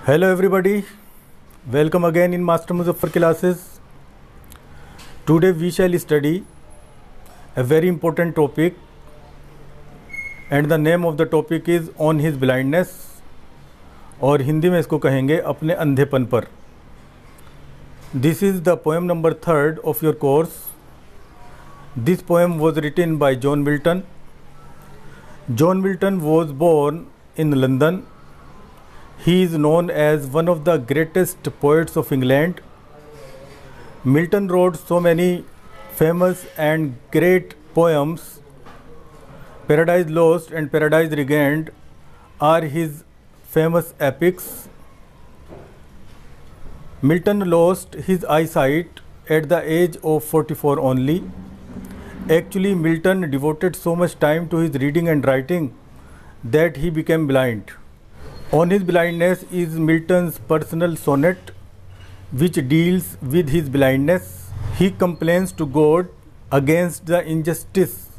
Hello everybody, welcome again in Master Muzaffar classes. Today we shall study a very important topic and the name of the topic is On His Blindness और हिंदी में इसको कहेंगे अपने अंधेपन पर. This is the poem number 3rd of your course. This poem was written by John Milton. John Milton was born in London. He is known as one of the greatest poets of England. Milton wrote so many famous and great poems. Paradise Lost and Paradise Regained are his famous epics. Milton lost his eyesight at the age of 44 only. Actually, Milton devoted so much time to his reading and writing that he became blind. On His Blindness is Milton's personal sonnet which deals with his blindness. He complains to God against the injustice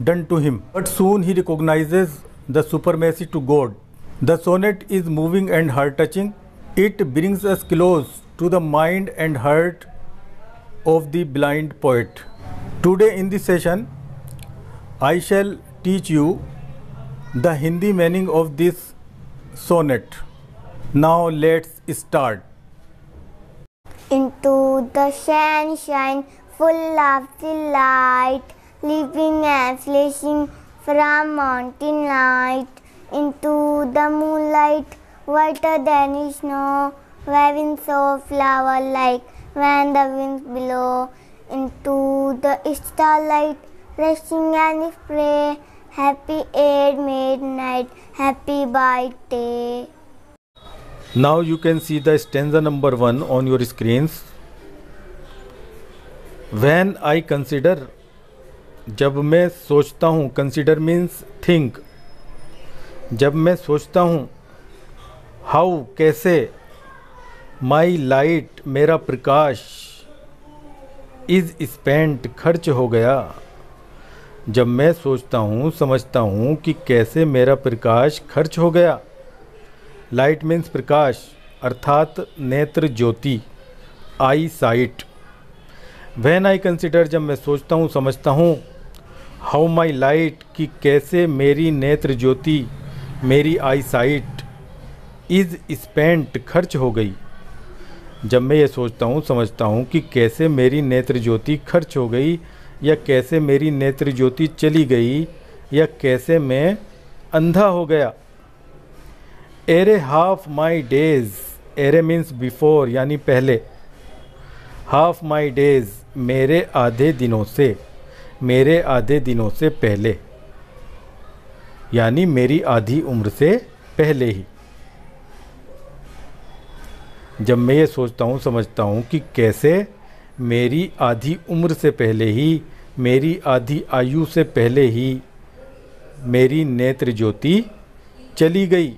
done to him, but soon he recognizes the supremacy to God. The sonnet is moving and heart-touching. It brings us close to the mind and heart of the blind poet. Today in this session, I shall teach you the Hindi meaning of this sonnet. Now let's start. Into the sunshine, full of delight, leaping and flashing from mountain light. Into the moonlight, whiter than snow, waving so flower-like when the winds blow. Into the starlight, rushing and spray, happy at midnight, happy by day. Now you can see the stanza number 1 on your screens. When I consider, जब मैं सोचता हूँ, consider means think. जब मैं सोचता हूँ, how कैसे, my light मेरा प्रकाश, is spent खर्च हो गया. जब मैं सोचता हूँ, समझता हूँ कि कैसे मेरा प्रकाश खर्च हो गया. लाइट मीन्स प्रकाश अर्थात नेत्र ज्योति, आई साइट. व्हेन आई कंसिडर, जब मैं सोचता हूँ, समझता हूँ, हाउ माई लाइट कि कैसे मेरी नेत्र ज्योति, मेरी आई साइट, इज़ स्पेंट खर्च हो गई. जब मैं ये सोचता हूँ, समझता हूँ कि कैसे मेरी नेत्र ज्योति खर्च हो गई या कैसे मेरी नेत्र ज्योति चली गई या कैसे मैं अंधा हो गया. Array half my days, array means before यानी पहले, हाफ माई डेज मेरे आधे दिनों से, मेरे आधे दिनों से पहले यानी मेरी आधी उम्र से पहले ही. जब मैं ये सोचता हूँ, समझता हूँ कि कैसे मेरी आधी उम्र से पहले ही, मेरी आधी आयु से पहले ही मेरी नेत्र ज्योति चली गई.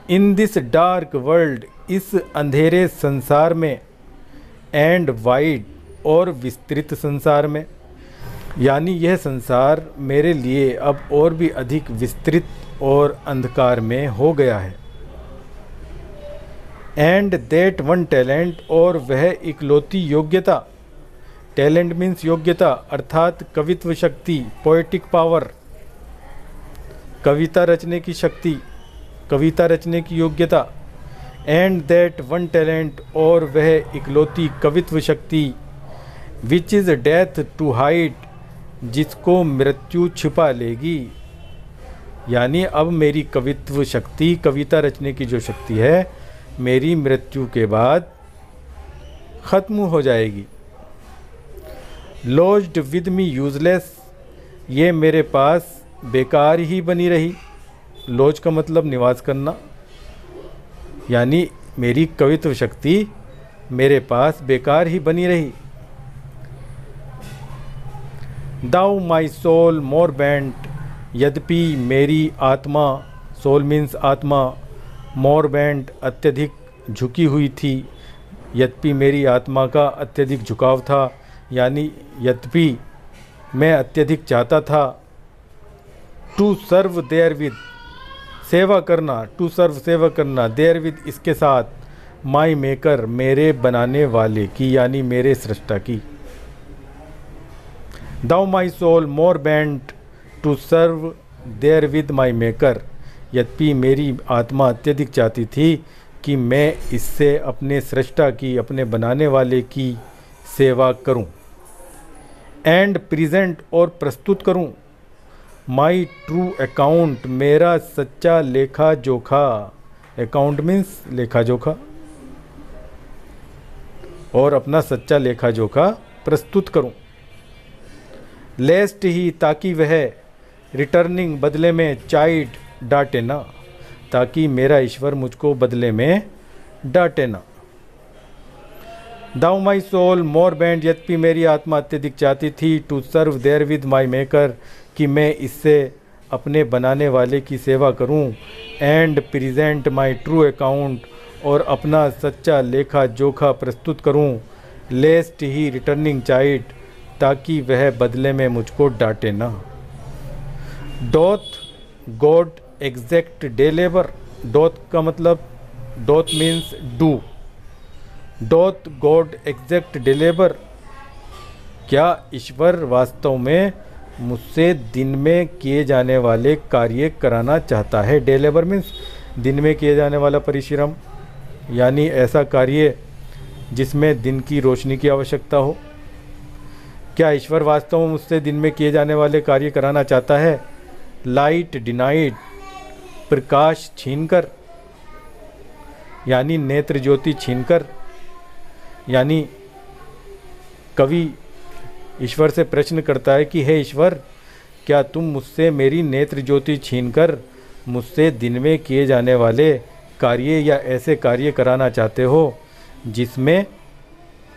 इन दिस डार्क वर्ल्ड, इस अंधेरे संसार में, एंड वाइड और विस्तृत संसार में, यानी यह संसार मेरे लिए अब और भी अधिक विस्तृत और अंधकार में हो गया है. एंड दैट वन टैलेंट, और वह इकलौती योग्यता, टैलेंट मीन्स योग्यता अर्थात कवित्व शक्ति, पोएटिक पावर, कविता रचने की शक्ति, कविता रचने की योग्यता. एंड दैट वन टैलेंट, और वह इकलौती कवित्व शक्ति, which is death to hide, जिसको मृत्यु छिपा लेगी. यानी अब मेरी कवित्व शक्ति, कविता रचने की जो शक्ति है, मेरी मृत्यु के बाद ख़त्म हो जाएगी. लॉज्ड विद मी यूजलेस, ये मेरे पास बेकार ही बनी रही. लॉज का मतलब निवास करना, यानी मेरी कवित्व शक्ति मेरे पास बेकार ही बनी रही. दाउ माई सोल मोर बेंट, यद्यपि मेरी आत्मा, सोल मीन्स आत्मा, मोर बेंट अत्यधिक झुकी हुई थी, यद्यपि मेरी आत्मा का अत्यधिक झुकाव था, यानी यद्यपि मैं अत्यधिक चाहता था. टू सर्व देयर विद, सेवा करना, टू सर्व सेवा करना, देयर विद इसके साथ, माई मेकर मेरे बनाने वाले की यानी मेरे सृष्टा की। Though my soul more bent to serve there with my maker, यद्यपि मेरी आत्मा अत्यधिक चाहती थी कि मैं इससे अपने सृष्टा की, अपने बनाने वाले की सेवा करूं। एंड प्रेजेंट और प्रस्तुत करूं, माई ट्रू अकाउंट मेरा सच्चा लेखा जोखा, अकाउंट मीन्स लेखा जोखा, और अपना सच्चा लेखा जोखा प्रस्तुत करूं। लेस्ट ही ताकि वह रिटर्निंग बदले में चाइड डांटे ना, ताकि मेरा ईश्वर मुझको बदले में डांटे ना। दाउ माई सोल मोर बैंड, यद्यपि मेरी आत्मा अत्यधिक चाहती थी to serve there with my maker, कि मैं इससे अपने बनाने वाले की सेवा करूं। And present my true account, और अपना सच्चा लेखा जोखा प्रस्तुत करूं। लेस्ट ही रिटर्निंग चाइड, ताकि वह बदले में मुझको डांटे ना। Doth God exact day labour, doth का मतलब, doth means do, doth God exact day labour, क्या ईश्वर वास्तव में मुझसे दिन में किए जाने वाले कार्य कराना चाहता है। डे लेबर मीन्स दिन में किए जाने वाला परिश्रम, यानी ऐसा कार्य जिसमें दिन की रोशनी की आवश्यकता हो। क्या ईश्वर वास्तव में मुझसे दिन में किए जाने वाले कार्य कराना चाहता है। लाइट डिनाइड, प्रकाश छीनकर, यानी नेत्र ज्योति छीनकर, यानी कवि ईश्वर से प्रश्न करता है कि हे ईश्वर, क्या तुम मुझसे मेरी नेत्र ज्योति छीनकर मुझसे दिन में किए जाने वाले कार्य या ऐसे कार्य कराना चाहते हो जिसमें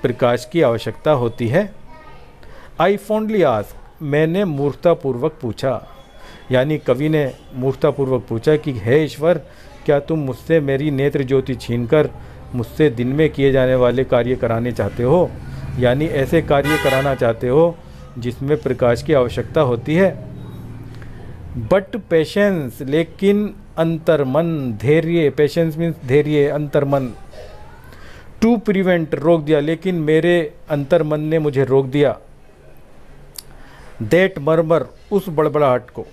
प्रकाश की आवश्यकता होती है। आई फॉन्डली आस्क, मैंने मूर्खतापूर्वक पूछा, यानी कवि ने मूर्खतापूर्वक पूछा कि हे ईश्वर, क्या तुम मुझसे मेरी नेत्र ज्योति छीनकर मुझसे दिन में किए जाने वाले कार्य कराने चाहते हो, यानी ऐसे कार्य कराना चाहते हो जिसमें प्रकाश की आवश्यकता होती है। बट पेशेंस, लेकिन अंतर्मन, धैर्य, पेशेंस मीन्स धैर्य, अंतर्मन। टू प्रिवेंट, रोक दिया, लेकिन मेरे अंतर्मन ने मुझे रोक दिया। दैट मर्मर, उस बड़बड़ाहट को,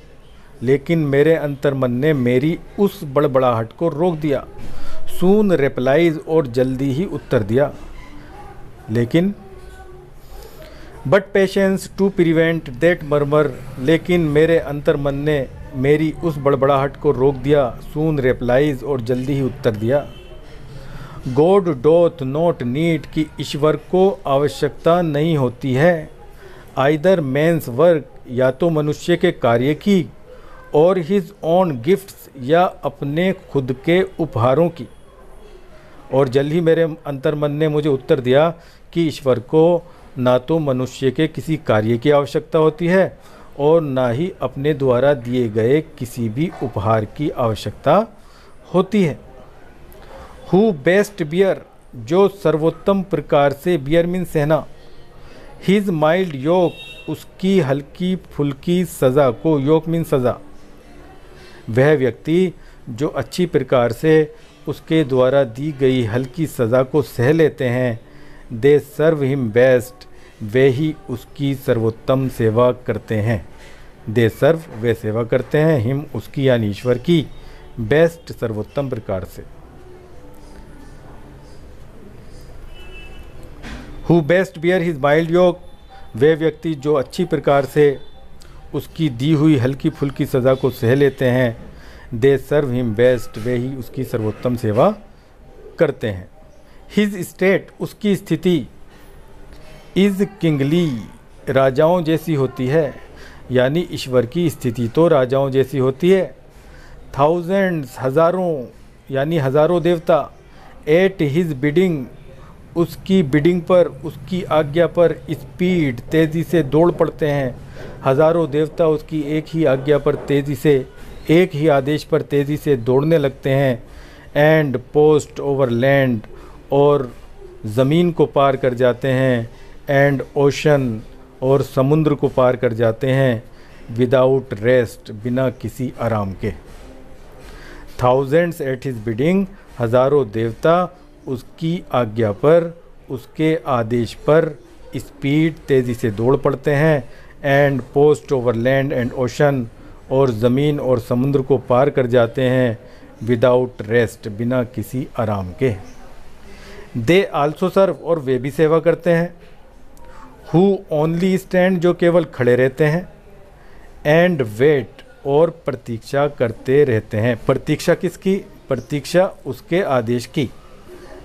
लेकिन मेरे अंतर्मन ने मेरी उस बड़बड़ाहट को रोक दिया। सून रिप्लाइज, और जल्दी ही उत्तर दिया, लेकिन but patience to prevent that murmur, लेकिन मेरे अंतर्मन ने मेरी उस बड़बड़ाहट को रोक दिया। सून रिप्लाइज, और जल्दी ही उत्तर दिया। गॉड डोथ नॉट नीड, कि ईश्वर को आवश्यकता नहीं होती है। आइदर मैंस वर्क, या तो मनुष्य के कार्य की, और हिज ओन गिफ्ट्स, या अपने खुद के उपहारों की। और जल्द ही मेरे अंतर्मन ने मुझे उत्तर दिया कि ईश्वर को ना तो मनुष्य के किसी कार्य की आवश्यकता होती है और ना ही अपने द्वारा दिए गए किसी भी उपहार की आवश्यकता होती है। हु बेस्ट बियर, जो सर्वोत्तम प्रकार से, बियर मीन सहना। हिज माइल्ड योक, उसकी हल्की फुल्की सज़ा को, योक मीन सज़ा। वह व्यक्ति जो अच्छी प्रकार से उसके द्वारा दी गई हल्की सज़ा को सह लेते हैं। दे सर्व हिम बेस्ट, वे ही उसकी सर्वोत्तम सेवा करते हैं। दे सर्व, वे सेवा करते हैं, हिम उसकी यानी ईश्वर की, बेस्ट सर्वोत्तम प्रकार से। Who best bear his mild yoke, वे व्यक्ति जो अच्छी प्रकार से उसकी दी हुई हल्की फुल्की सज़ा को सह लेते हैं। दे सर्व हिम बेस्ट, वे ही उसकी सर्वोत्तम सेवा करते हैं। हिज स्टेट, उसकी स्थिति, इज़ किंगली, राजाओं जैसी होती है, यानी ईश्वर की स्थिति तो राजाओं जैसी होती है। थाउजेंड्स, हज़ारों, यानी हज़ारों देवता। एट हिज बिडिंग, उसकी बिडिंग पर, उसकी आज्ञा पर स्पीड, तेज़ी से दौड़ पड़ते हैं। हज़ारों देवता उसकी एक ही आज्ञा पर तेज़ी से, एक ही आदेश पर तेज़ी से दौड़ने लगते हैं। एंड पोस्ट ओवर लैंड, और ज़मीन को पार कर जाते हैं। एंड ओशन, और समुद्र को पार कर जाते हैं। विदाउट रेस्ट, बिना किसी आराम के। थाउजेंड्स एट हिज बिडिंग, हज़ारों देवता उसकी आज्ञा पर, उसके आदेश पर स्पीड तेज़ी से दौड़ पड़ते हैं। And post over land and ocean, और ज़मीन और समुद्र को पार कर जाते हैं। विदाउट रेस्ट, बिना किसी आराम के। दे आल्सो सर्व, और वे भी सेवा करते हैं। हु ओनली स्टैंड, जो केवल खड़े रहते हैं। एंड वेट, और प्रतीक्षा करते रहते हैं। प्रतीक्षा किसकी? प्रतीक्षा उसके आदेश की।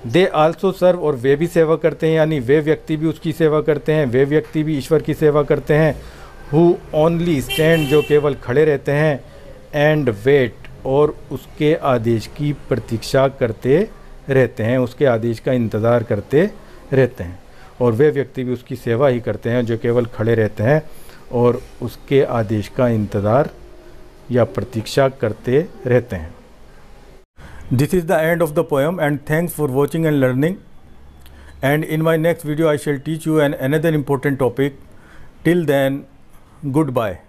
दे आल्सो सर्व, और वे भी सेवा करते हैं, यानी वे व्यक्ति भी उसकी सेवा करते हैं, वे व्यक्ति भी ईश्वर की सेवा करते हैं। हु ओनली स्टैंड, जो केवल खड़े रहते हैं। एंड वेट, और उसके आदेश की प्रतीक्षा करते रहते हैं, उसके आदेश का इंतज़ार करते रहते हैं। और वे व्यक्ति भी उसकी सेवा ही करते हैं जो केवल खड़े रहते हैं और उसके आदेश का इंतज़ार या प्रतीक्षा करते रहते हैं। This is the end of the poem, and thanks for watching and learning. And in my next video I shall teach you another important topic. Till then, goodbye.